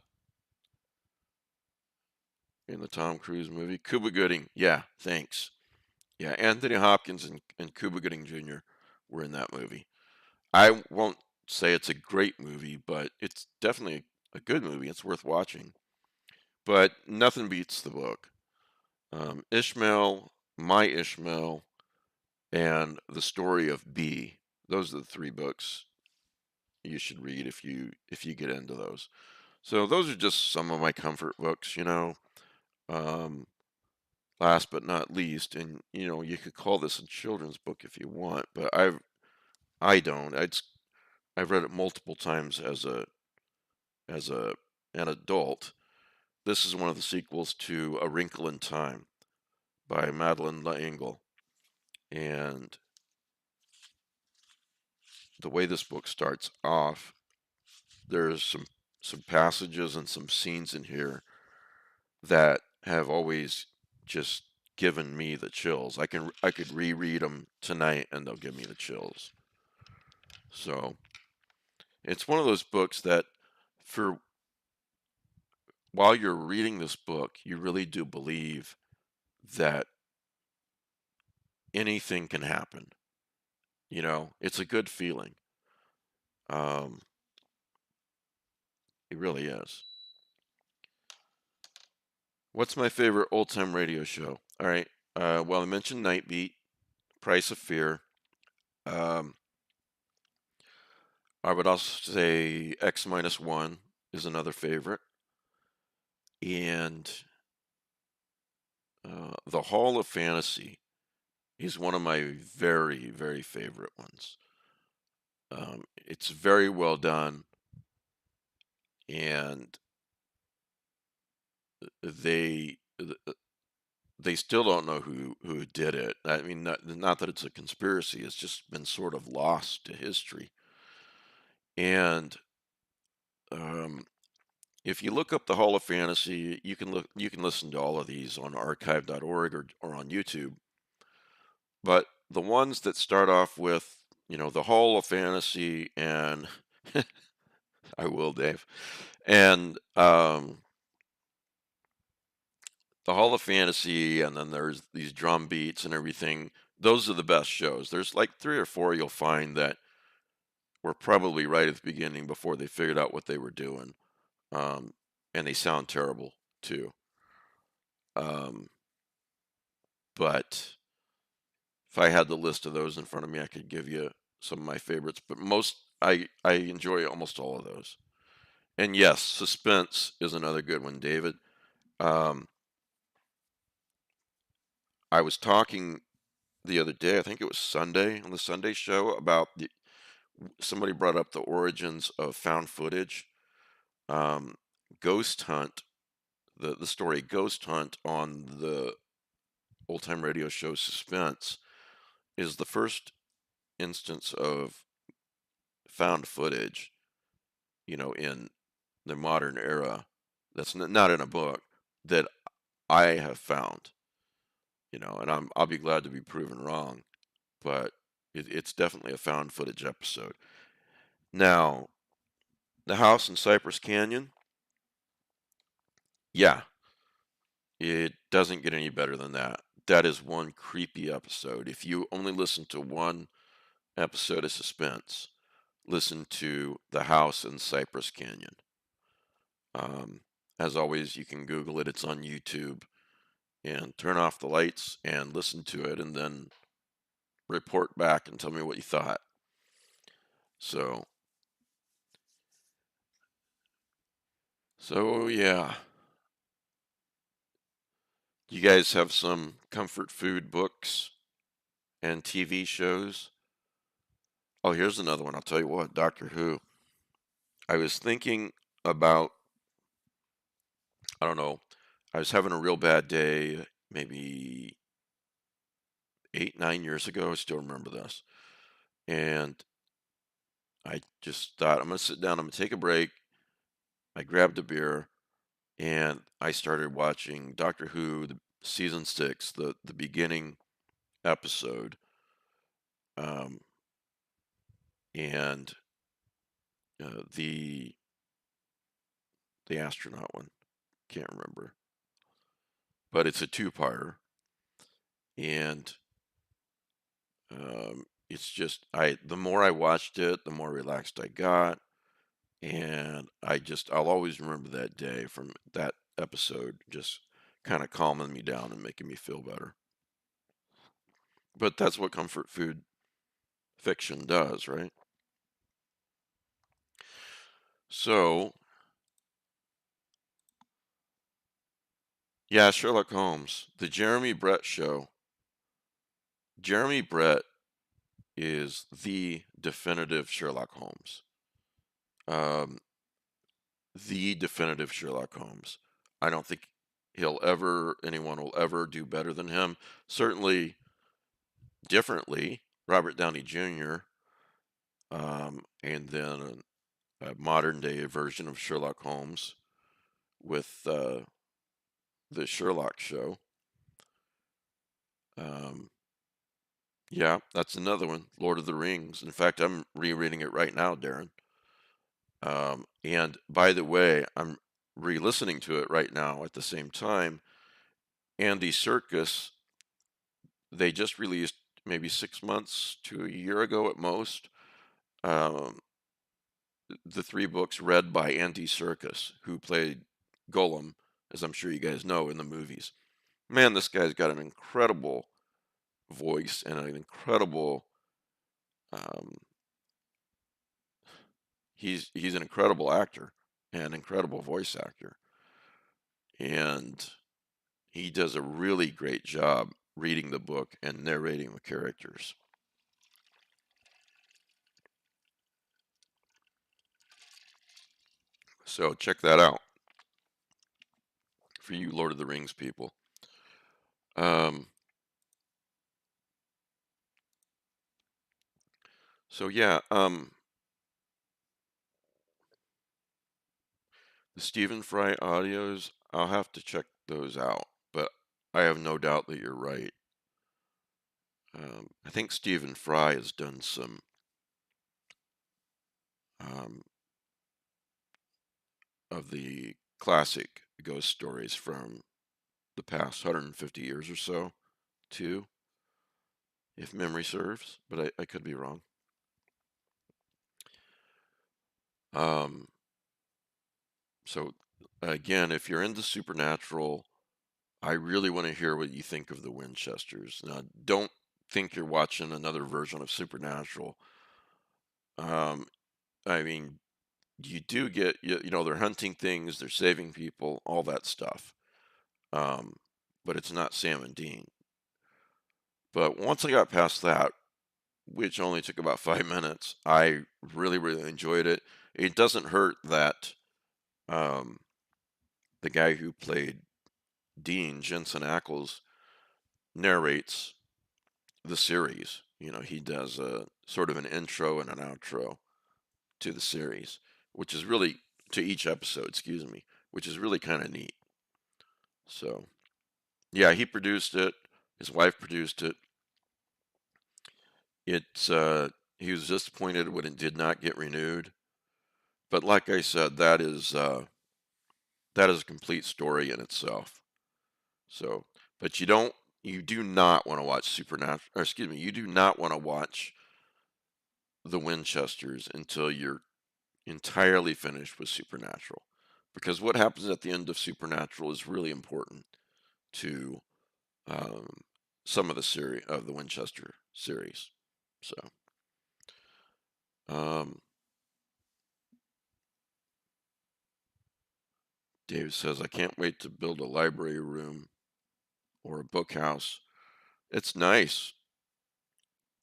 in the Tom Cruise movie? Cuba Gooding. Yeah, thanks. Yeah, Anthony Hopkins and Cuba Gooding Jr. were in that movie. I won't say it's a great movie, but it's definitely a good movie. It's worth watching. But nothing beats the book. Ishmael, My Ishmael, and The Story of B. Those are the three books you should read if you get into those. So those are just some of my comfort books. Um, Last but not least, and you could call this a children's book if you want, but I don't. I've read it multiple times as an adult. This is one of the sequels to A Wrinkle in Time by Madeleine L'Engle, and the way this book starts off, there's some passages and some scenes in here that have always just given me the chills. I could reread them tonight and they'll give me the chills. So it's one of those books that, for while you're reading this book, you really do believe that anything can happen. It's a good feeling. Um, it really is. What's my favorite old time radio show? All right. Well, I mentioned Night Beat, Price of Fear. Um, I would also say X minus one is another favorite, and the Hall of Fantasy is one of my very, very favorite ones. It's very well done, and they they still don't know who did it. I mean, not that it's a conspiracy; it's just been sort of lost to history. And um, if you look up the Hall of Fantasy, you can listen to all of these on archive.org or on YouTube. But the ones that start off with, the Hall of Fantasy and I will, Dave, and the Hall of Fantasy, and then there's these drum beats and everything. Those are the best shows. There's like three or four you'll find that were probably right at the beginning before they figured out what they were doing, um, and they sound terrible too. Um, but if I had the list of those in front of me, I could give you some of my favorites. But I enjoy almost all of those. And yes, Suspense is another good one, David. Um, I was talking the other day, I think it was Sunday, on the Sunday show, about somebody brought up the origins of found footage. Um, Ghost Hunt, the story Ghost Hunt on the old time radio show Suspense, is the first instance of found footage, in the modern era, that's not in a book, that I have found. and I'll be glad to be proven wrong, but it's definitely a found footage episode. Now, the house in Cypress Canyon, yeah, it doesn't get any better than that. That is one creepy episode. If you only listen to one episode of Suspense, listen to The House in Cypress Canyon. Um, as always, you can Google it. It's on YouTube, and turn off the lights and listen to it, and then report back and tell me what you thought. So, so yeah, you guys have some comfort food books and TV shows. Oh, here's another one. I'll tell you what, Doctor Who. I was thinking about, I don't know, I was having a real bad day maybe 8, 9 years ago. I still remember this. And I just thought, I'm going to sit down, I'm going to take a break. I grabbed a beer and I started watching Doctor Who, the season 6, the beginning episode. Um, and the astronaut one, can't remember, but it's a two-parter, and it's just the more I watched it, the more relaxed I got, and I'll always remember that day from that episode, just kind of calming me down and making me feel better. But that's what comfort food fiction does, right? So, yeah, Sherlock Holmes, the Jeremy Brett show. Jeremy Brett is the definitive Sherlock Holmes. Um, the definitive Sherlock Holmes. I don't think anyone will ever do better than him. Certainly differently, Robert Downey Jr., and then a modern day version of Sherlock Holmes with the Sherlock show. Um, yeah, that's another one, Lord of the Rings. In fact, I'm rereading it right now, Darren. And by the way, I'm re-listening to it right now at the same time. Andy Serkis, they just released maybe 6 months to a year ago at most, um, the three books read by Andy Serkis, who played Gollum, as I'm sure you guys know in the movies. Man, this guy's got an incredible voice and an incredible. Um, he's an incredible actor, an incredible voice actor, and he does a really great job reading the book and narrating the characters. So check that out for you Lord of the Rings people. Um, so yeah, the Stephen Fry audios, I'll have to check those out, but I have no doubt that you're right. I think Stephen Fry has done some um, of the classic ghost stories from the past 150 years or so, too, if memory serves, but I could be wrong. Um, so, again, if you're into supernatural, I really want to hear what you think of the Winchesters. Now, don't think you're watching another version of Supernatural. Um, I mean, you do get, they're hunting things, they're saving people, all that stuff. Um, but it's not Sam and Dean. But once I got past that, which only took about 5 minutes, I really, really enjoyed it. It doesn't hurt that um, the guy who played Dean, Jensen Ackles, narrates the series. He does a sort of an intro and an outro to the series, which is really to each episode, excuse me, which is really kind of neat. So, yeah, he produced it. His wife produced it. It's he was disappointed when it did not get renewed. But like I said, that is a complete story in itself. So, but you do not want to watch Supernatural, or excuse me, you do not want to watch the Winchesters until you're entirely finished with Supernatural, because what happens at the end of Supernatural is really important to um, some of the series of the Winchester series. So, um, Dave says, I can't wait to build a library room or a bookhouse. It's nice.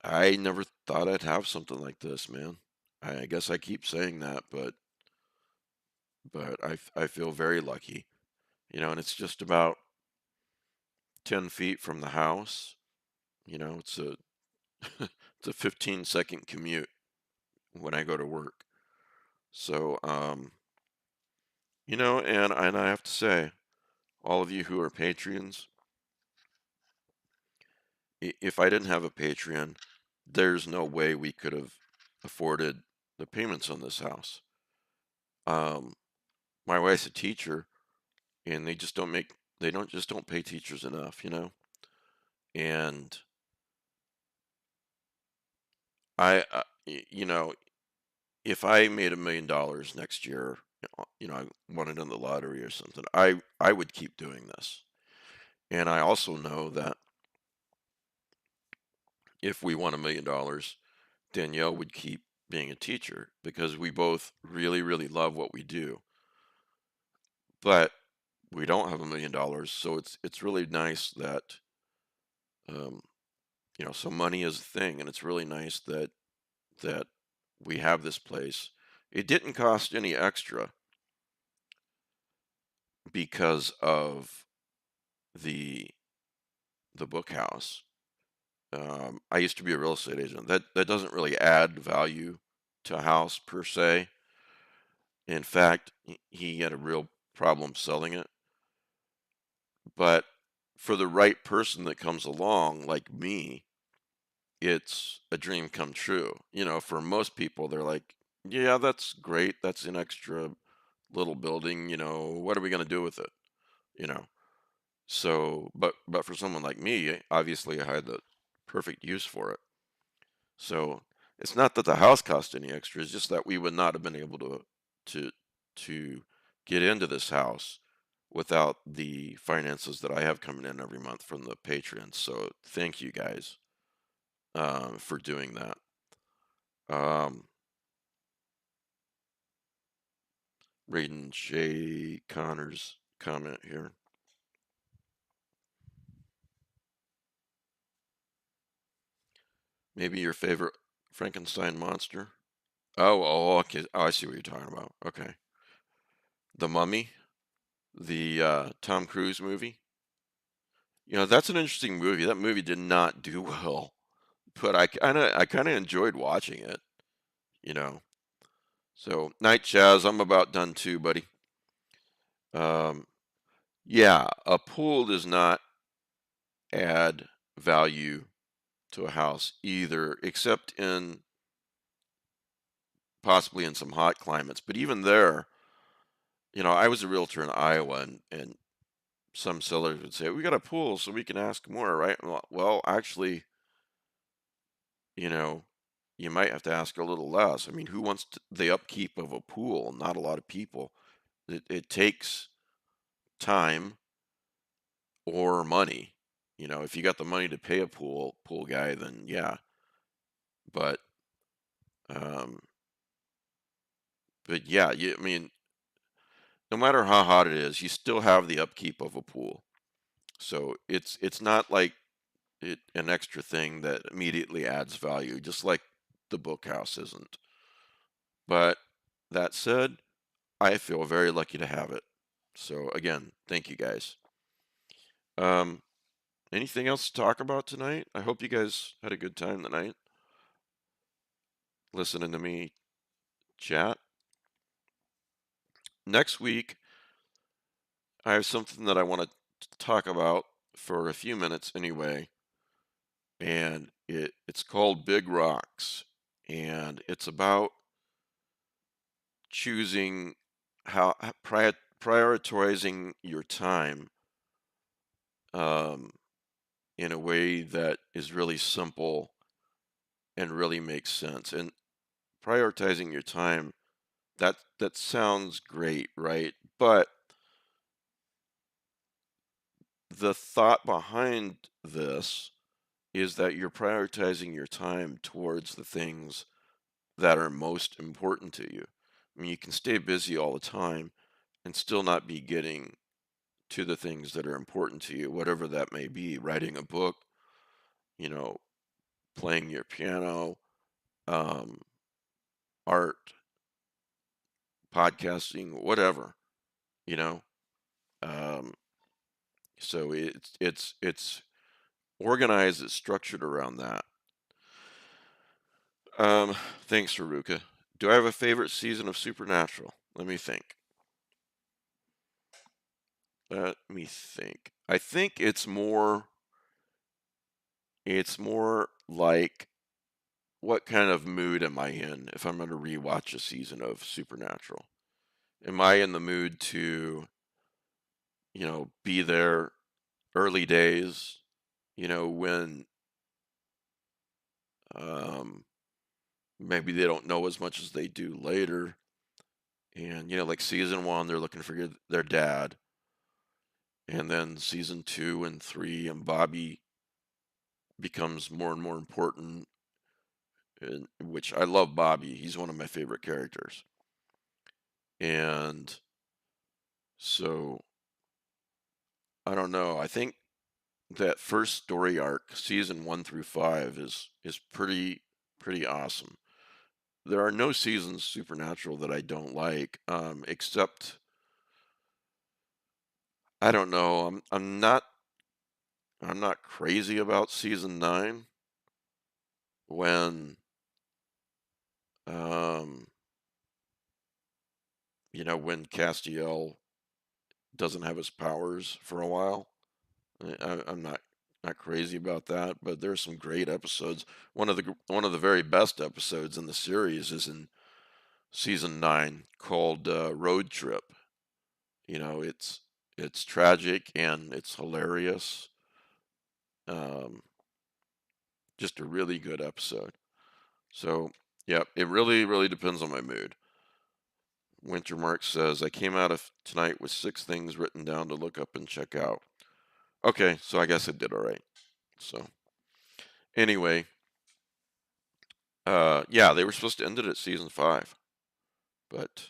I never thought I'd have something like this, man. I guess I keep saying that, but I feel very lucky, and it's just about 10 feet from the house. It's a it's a 15-second commute when I go to work. So, and I have to say, all of you who are Patreons, if I didn't have a Patreon, there's no way we could have afforded the payments on this house. Um, my wife's a teacher, and they don't pay teachers enough. And if I made $1 million next year, I won it in the lottery or something, I would keep doing this. And I also know that if we won $1 million, Danielle would keep being a teacher because we both really, really love what we do. But we don't have $1 million, so it's really nice that um, so money is a thing, and it's really nice that we have this place. It didn't cost any extra because of the the book house. I used to be a real estate agent. That doesn't really add value to a house per se. In fact, he had a real problem selling it. But for the right person that comes along, like me, it's a dream come true. For most people, they're like, yeah, that's great. That's an extra little building. What are we going to do with it? You know. So, but for someone like me, obviously I had the perfect use for it. So it's not that the house cost any extra, it's just that we would not have been able to to get into this house without the finances that I have coming in every month from the patrons. So thank you guys for doing that. Um, Reading Jay Connor's comment here. Maybe your favorite Frankenstein monster? Oh, okay. Oh, I see what you're talking about. Okay. The Mummy, the Tom Cruise movie. That's an interesting movie. That movie did not do well, but I kind of enjoyed watching it, you know. So, Night Chaz, I'm about done too, buddy. Um, yeah, a pool does not add value to a house either, except in possibly in some hot climates. But even there, I was a realtor in Iowa, and some sellers would say, "We got a pool, so we can ask more, right?" Well, actually, you know, you might have to ask a little less. I mean, who wants the upkeep of a pool? Not a lot of people. It takes time or money. If you got the money to pay a pool guy, then yeah. But um, but yeah, I mean, no matter how hot it is, you still have the upkeep of a pool. So it's not like an extra thing that immediately adds value, just like the book house isn't. But that said, I feel very lucky to have it. So again, thank you guys. Um, Anything else to talk about tonight? I hope you guys had a good time tonight listening to me chat. Next week, I have something that I want to talk about for a few minutes anyway, and it's called Big Rocks, and it's about choosing prioritizing your time um, in a way that is really simple and really makes sense. And prioritizing your time, that sounds great, right? But the thought behind this is that you're prioritizing your time towards the things that are most important to you. I mean, you can stay busy all the time and still not be getting to the things that are important to you, whatever that may be. Writing a book, you know, playing your piano, um, art, podcasting, whatever, you know. Um, so it's organized, it's structured around that. Um, Thanks, Haruka. Do I have a favorite season of Supernatural? Let me think. Let me think. I think it's more like what kind of mood am I in if I'm going to rewatch a season of Supernatural? Am I in the mood to, be there early days, when um maybe they don't know as much as they do later, and like season 1 they're looking for their dad, and then season 2 and 3 and Bobby becomes more and more important, and which I love Bobby. He's one of my favorite characters. And so I don't know. I think that first story arc, season 1 through 5, is pretty awesome. There are no seasons Supernatural that I don't like, except I don't know. I'm not crazy about season 9 when um when Castiel doesn't have his powers for a while. I'm not crazy about that, but there's some great episodes. One of the very best episodes in the series is in season 9, called Road Trip. It's tragic and it's hilarious. Um, just a really good episode. So, yeah, it really, really depends on my mood. Winter Mark says, I came out of tonight with 6 things written down to look up and check out. Okay, so I guess I did all right. So, anyway, yeah, they were supposed to end it at season 5, but,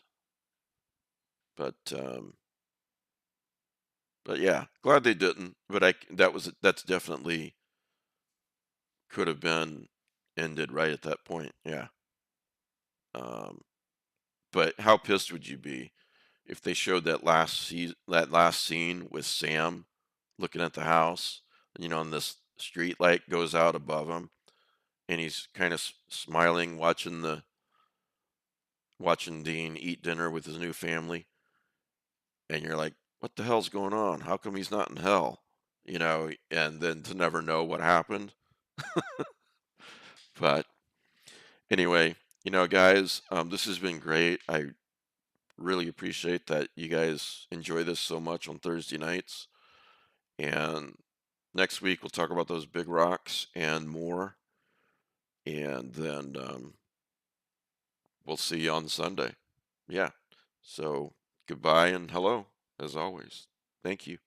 but, um, but yeah, glad they didn't. But that's definitely could have been ended right at that point. Yeah. Um, but how pissed would you be if they showed that last scene with Sam looking at the house, and this street light goes out above him, and he's kind of smiling, watching Dean eat dinner with his new family, and you're like, what the hell's going on? How come he's not in hell? And then to never know what happened. But anyway, guys, this has been great. I really appreciate that you guys enjoy this so much on Thursday nights. And next week we'll talk about those big rocks and more. And then we'll see you on Sunday. Yeah. So goodbye and hello, as always. Thank you.